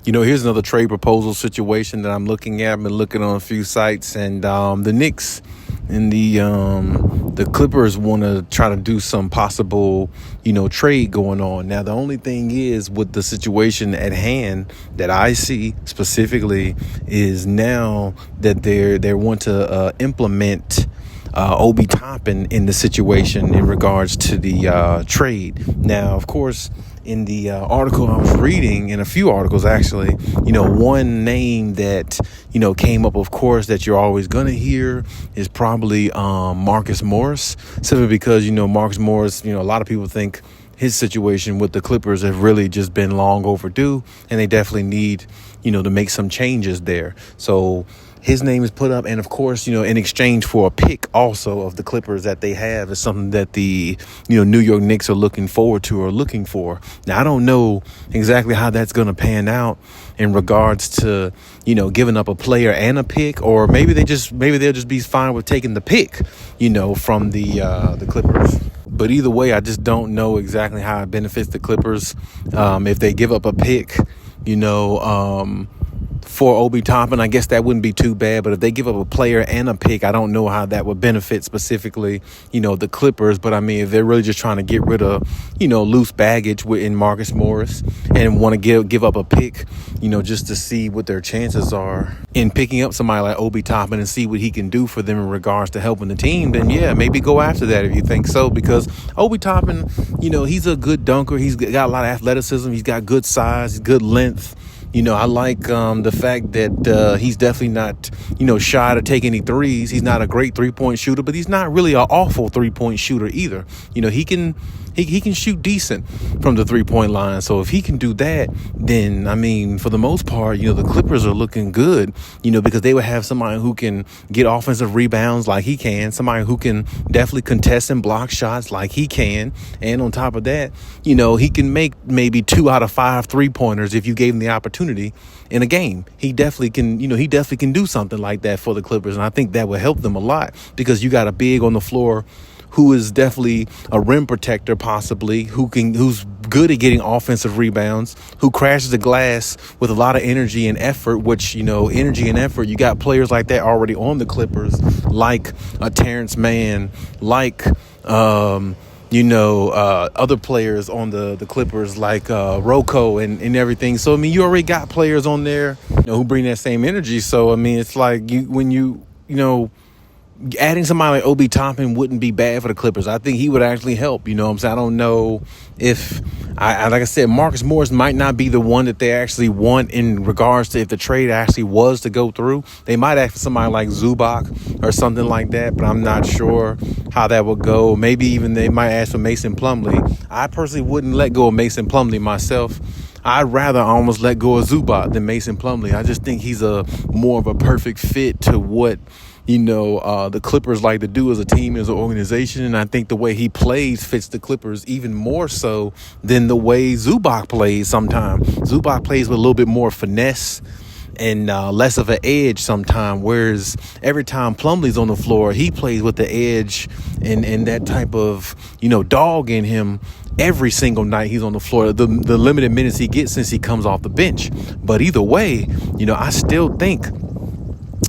Here's another trade proposal situation that I'm looking at. I've been looking on a few sites, and the Knicks and the Clippers want to try to do some possible, trade going on. Now, the only thing is with the situation at hand that I see specifically is now that they want to implement Obi Toppin in the situation in regards to the trade. Now, of course, in the article I was reading, in a few articles actually, one name that, came up, of course, that you're always going to hear is probably Marcus Morris, simply because, Marcus Morris, a lot of people think his situation with the Clippers have really just been long overdue, and they definitely need, to make some changes there. So his name is put up, and of course, in exchange for a pick also of the Clippers that they have is something that the, New York Knicks are looking forward to or looking for. Now, I don't know exactly how that's going to pan out in regards to, giving up a player and a pick, or maybe they'll just be fine with taking the pick, from the Clippers. But either way, I just don't know exactly how it benefits the Clippers if they give up a pick, for Obi Toppin. I guess that wouldn't be too bad. But if they give up a player and a pick, I don't know how that would benefit specifically, the Clippers. But I mean, if they're really just trying to get rid of, loose baggage in Marcus Morris and want to give up a pick, just to see what their chances are in picking up somebody like Obi Toppin and see what he can do for them in regards to helping the team, then yeah, maybe go after that if you think so. Because Obi Toppin, he's a good dunker. He's got a lot of athleticism. He's got good size, good length. I like the fact that he's definitely not, shy to take any threes. He's not a great 3-point shooter, but he's not really an awful 3-point shooter either. He can shoot decent from the 3-point line. So if he can do that, then, I mean, for the most part, the Clippers are looking good, because they would have somebody who can get offensive rebounds like he can, somebody who can definitely contest and block shots like he can. And on top of that, he can make maybe 2 out of 5 3-pointers if you gave him the opportunity in a game. He definitely can do something like that for the Clippers. And I think that would help them a lot, because you got a big on the floor who is definitely a rim protector, possibly, who's good at getting offensive rebounds, who crashes the glass with a lot of energy and effort, which, energy and effort, you got players like that already on the Clippers, like a Terrence Mann, like, other players on the Clippers like Rocco and everything. So, I mean, you already got players on there, who bring that same energy. So, I mean, it's like adding somebody like Obi Toppin wouldn't be bad for the Clippers. I think he would actually help. You know what I'm saying? I don't know if, like I said, Marcus Morris might not be the one that they actually want in regards to if the trade actually was to go through. They might ask for somebody like Zubac or something like that, but I'm not sure how that would go. Maybe even they might ask for Mason Plumlee. I personally wouldn't let go of Mason Plumlee myself. I'd rather almost let go of Zubac than Mason Plumlee. I just think he's a more of a perfect fit to what the Clippers like to do as a team, as an organization. And I think the way he plays fits the Clippers even more so than the way Zubac plays sometimes. Zubac plays with a little bit more finesse and less of an edge sometimes, whereas every time Plumlee's on the floor, he plays with the edge and that type of, dog in him every single night he's on the floor, the limited minutes he gets since he comes off the bench. But either way, I still think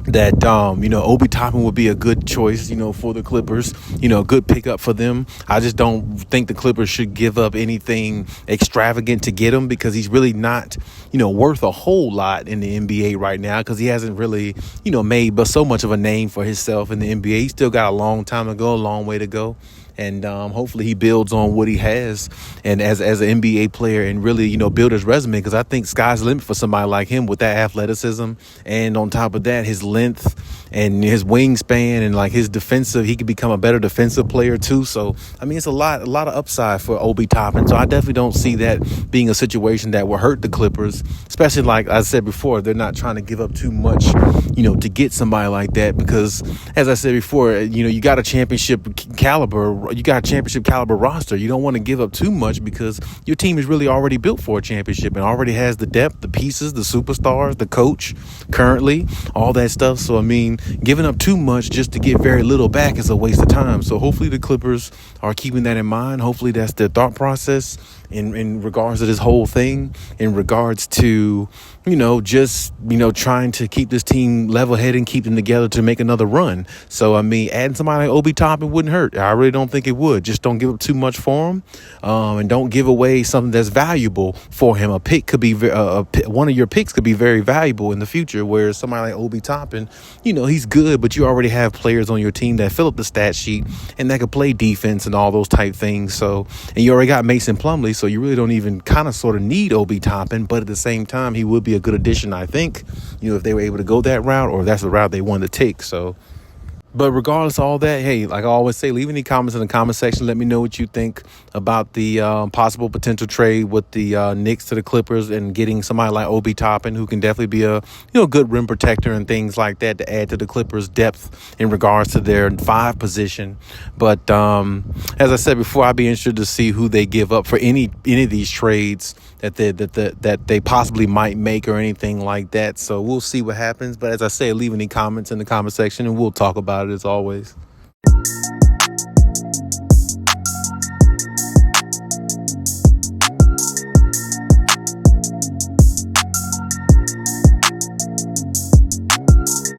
that, Obi Toppin would be a good choice, for the Clippers, a good pickup for them. I just don't think the Clippers should give up anything extravagant to get him, because he's really not, worth a whole lot in the NBA right now, because he hasn't really, made but so much of a name for himself in the NBA. He's still got a long time to go, a long way to go. And hopefully he builds on what he has and as an NBA player and really, build his resume, because I think sky's the limit for somebody like him with that athleticism. And on top of that, his length and his wingspan and like his defensive, he could become a better defensive player too. So, I mean, it's a lot of upside for Obi Toppin. So I definitely don't see that being a situation that will hurt the Clippers, especially like I said before, they're not trying to give up too much, to get somebody like that, because as I said before, you got a championship caliber roster. You don't want to give up too much, because your team is really already built for a championship and already has the depth, the pieces, the superstars, the coach currently, all that stuff. So, I mean, giving up too much just to get very little back is a waste of time. So hopefully the Clippers are keeping that in mind. Hopefully that's their thought process. in regards to this whole thing, in regards to, just, trying to keep this team level headed and keep them together to make another run. So, I mean, adding somebody like Obi Toppin wouldn't hurt. I really don't think it would. Just don't give up too much for him, and don't give away something that's valuable for him. A pick could be, one of your picks could be very valuable in the future, whereas somebody like Obi Toppin, he's good, but you already have players on your team that fill up the stat sheet and that could play defense and all those type things. So, and you already got Mason Plumlee, so you really don't even kind of sort of need Obi Toppin, but at the same time, he would be a good addition, I think, if they were able to go that route, or if that's the route they wanted to take. So, but regardless of all that, hey, like I always say, leave any comments in the comment section. Let me know what you think about the possible potential trade with the Knicks to the Clippers and getting somebody like Obi Toppin, who can definitely be a good rim protector and things like that to add to the Clippers' depth in regards to their 5 position. But as I said before, I'd be interested to see who they give up for any of these trades that they possibly might make or anything like that. So we'll see what happens. But as I say, leave any comments in the comment section and we'll talk about it as always.